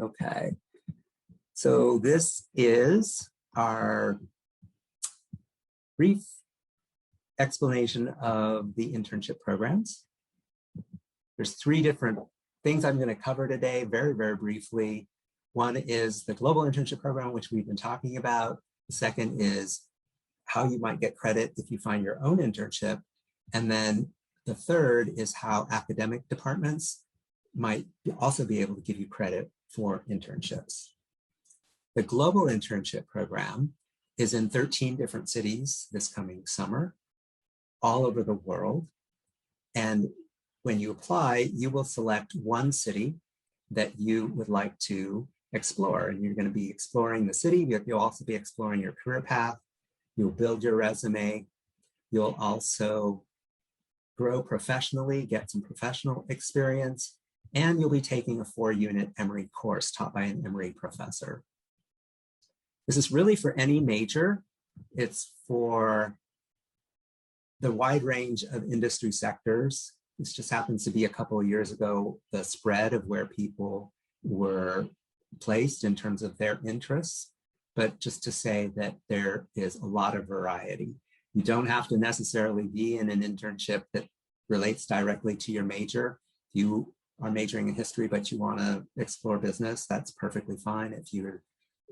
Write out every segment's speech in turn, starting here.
Okay, so this is our brief explanation of the internship programs. There's three different things I'm going to cover today very, very briefly. One is the global internship program, which we've been talking about. The second is how you might get credit if you find your own internship. And then the third is how academic departments might also be able to give you credit for internships. The global internship program is in 13 different cities this coming summer, all over the world. And when you apply, you will select one city that you would like to explore. And you're going to be exploring the city. You'll also be exploring your career path. You'll build your resume. You'll also grow professionally, get some professional experience, and you'll be taking a 4-unit Emory course taught by an Emory professor. This is really for any major. It's for the wide range of industry sectors. This just happens to be a couple of years ago, the spread of where people were placed in terms of their interests, but just to say that there is a lot of variety. You don't have to necessarily be in an internship that relates directly to your major. If you are majoring in history, but you want to explore business, that's perfectly fine. If you're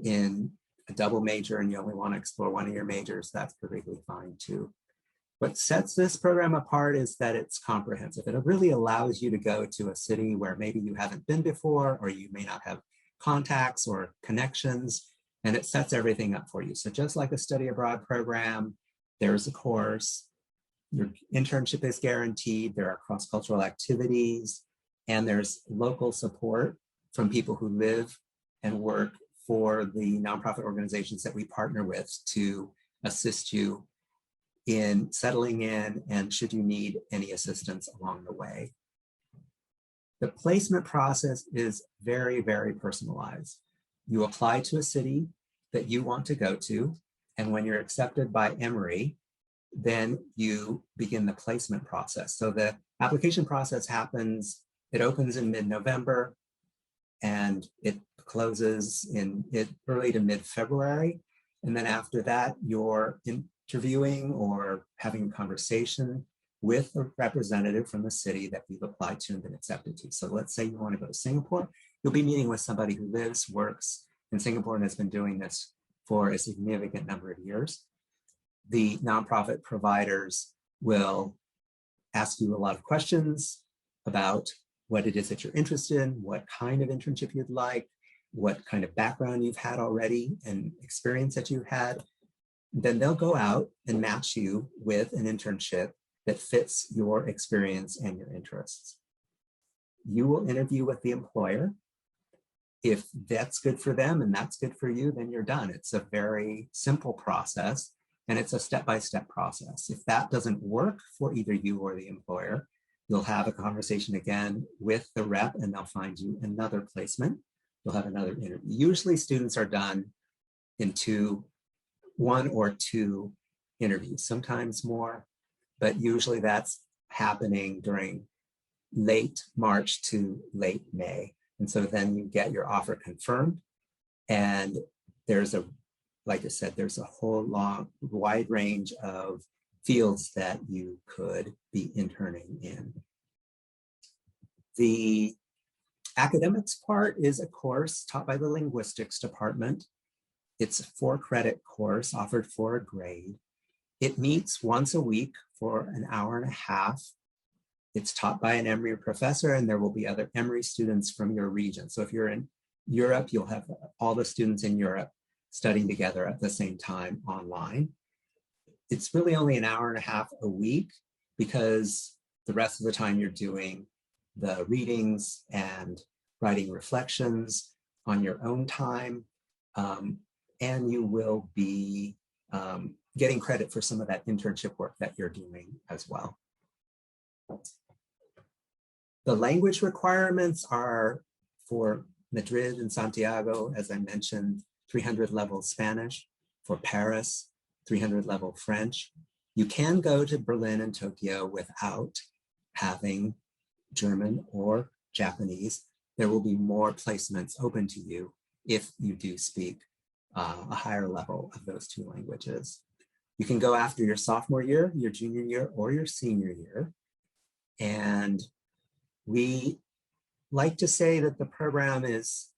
in a double major and you only want to explore one of your majors, that's perfectly fine too. What sets this program apart is that it's comprehensive. It really allows you to go to a city where maybe you haven't been before, or you may not have contacts or connections, and it sets everything up for you. So just like a study abroad program, there's a course, your internship is guaranteed, there are cross-cultural activities, and there's local support from people who live and work for the nonprofit organizations that we partner with to assist you in settling in, and should you need any assistance along the way. The placement process is very, very personalized. You apply to a city that you want to go to, and when you're accepted by Emory, then you begin the placement process. So the application process happens, it opens in mid-November, and it closes in early to mid-February. And then after that, you're interviewing or having a conversation with a representative from the city that you've applied to and been accepted to. So let's say you want to go to Singapore, you'll be meeting with somebody who lives, works in Singapore and has been doing this for a significant number of years. The nonprofit providers will ask you a lot of questions about what it is that you're interested in, what kind of internship you'd like, what kind of background you've had already and experience that you've had. Then they'll go out and match you with an internship that fits your experience and your interests. You will interview with the employer. If that's good for them and that's good for you, then you're done. It's a very simple process, and it's a step-by-step process. If that doesn't work for either you or the employer, you'll have a conversation again with the rep, and they'll find you another placement. You'll have another interview. Usually students are done in one or two interviews, sometimes more, but usually that's happening during late March to late May. And so then you get your offer confirmed, and there's like I said, there's a whole wide range of fields that you could be interning in. The academics part is a course taught by the linguistics department. It's a 4-credit course offered for a grade. It meets once a week for an hour and a half. It's taught by an Emory professor, and there will be other Emory students from your region. So if you're in Europe, you'll have all the students in Europe studying together at the same time online. It's really only an hour and a half a week, because the rest of the time you're doing the readings and writing reflections on your own time. And you will be getting credit for some of that internship work that you're doing as well. The language requirements are for Madrid and Santiago, as I mentioned, 300 level Spanish. For Paris, 300 level French. You can go to Berlin and Tokyo without having German or Japanese. there will be more placements open to you if you do speak a higher level of those two languages. You can go after your sophomore year, your junior year, or your senior year. And we like to say that the program is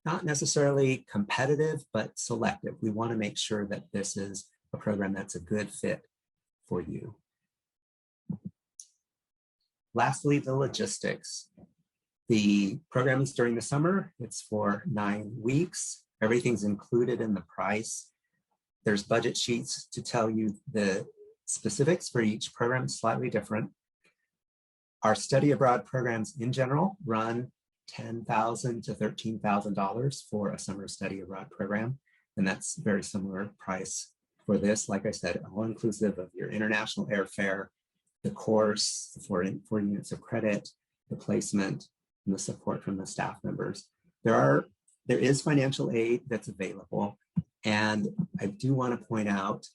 not necessarily competitive, but selective. We want to make sure that this is a program that's a good fit for you. Lastly, the logistics. The program is during the summer. It's for 9 weeks. Everything's included in the price. There's budget sheets to tell you the specifics for each program, slightly different. Our study abroad programs in general run $10,000 to $13,000 for a summer study abroad program. And that's very similar price for this. Like I said, all inclusive of your international airfare, the course, 4 units of credit, the placement, and the support from the staff members. There is financial aid that's available. And I do want to point out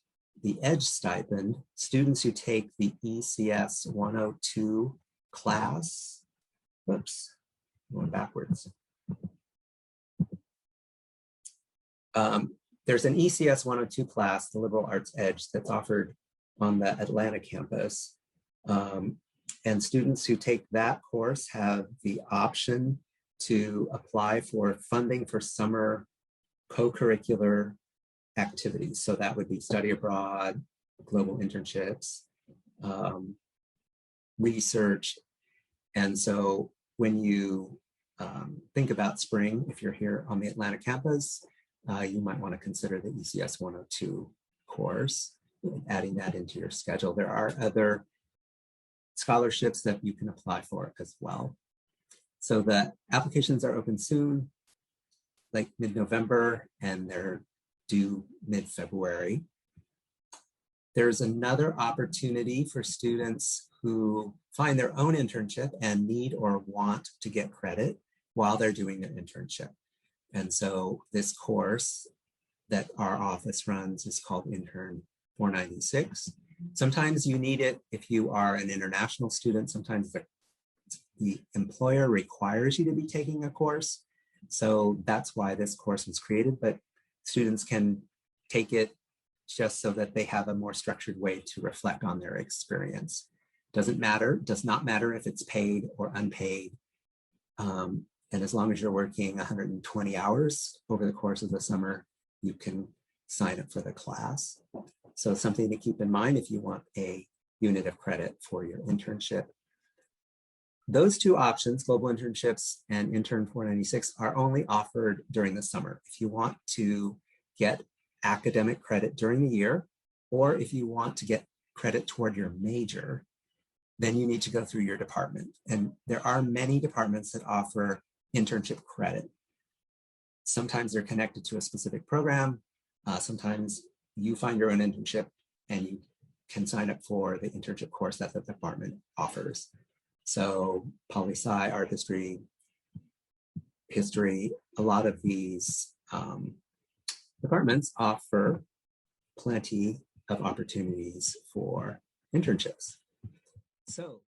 the EDGE stipend. Students who take the ECS 102 class, whoops, going backwards. There's an ECS 102 class, the Liberal Arts EDGE, that's offered on the Atlanta campus. And students who take that course have the option to apply for funding for summer co-curricular activities. So that would be study abroad, global internships, research. And so when you think about spring, if you're here on the Atlanta campus, you might want to consider the ECS 102 course, adding that into your schedule. There are other scholarships that you can apply for as well. So the applications are open soon, like mid-November, and they're due mid-February. There's another opportunity for students who find their own internship and need or want to get credit while they're doing their internship. And so this course that our office runs is called Intern 496. Sometimes you need it if you are an international student. Sometimes the employer requires you to be taking a course. So that's why this course was created, but students can take it just so that they have a more structured way to reflect on their experience. Does not matter if it's paid or unpaid. And as long as you're working 120 hours over the course of the summer, you can sign up for the class. So something to keep in mind if you want a unit of credit for your internship. Those two options, global internships and Intern 496, are only offered during the summer. If you want to get academic credit during the year, or if you want to get credit toward your major, then you need to go through your department. And there are many departments that offer internship credit. Sometimes they're connected to a specific program. Sometimes you find your own internship and you can sign up for the internship course that the department offers. So poli-sci, art history, a lot of these departments offer plenty of opportunities for internships. So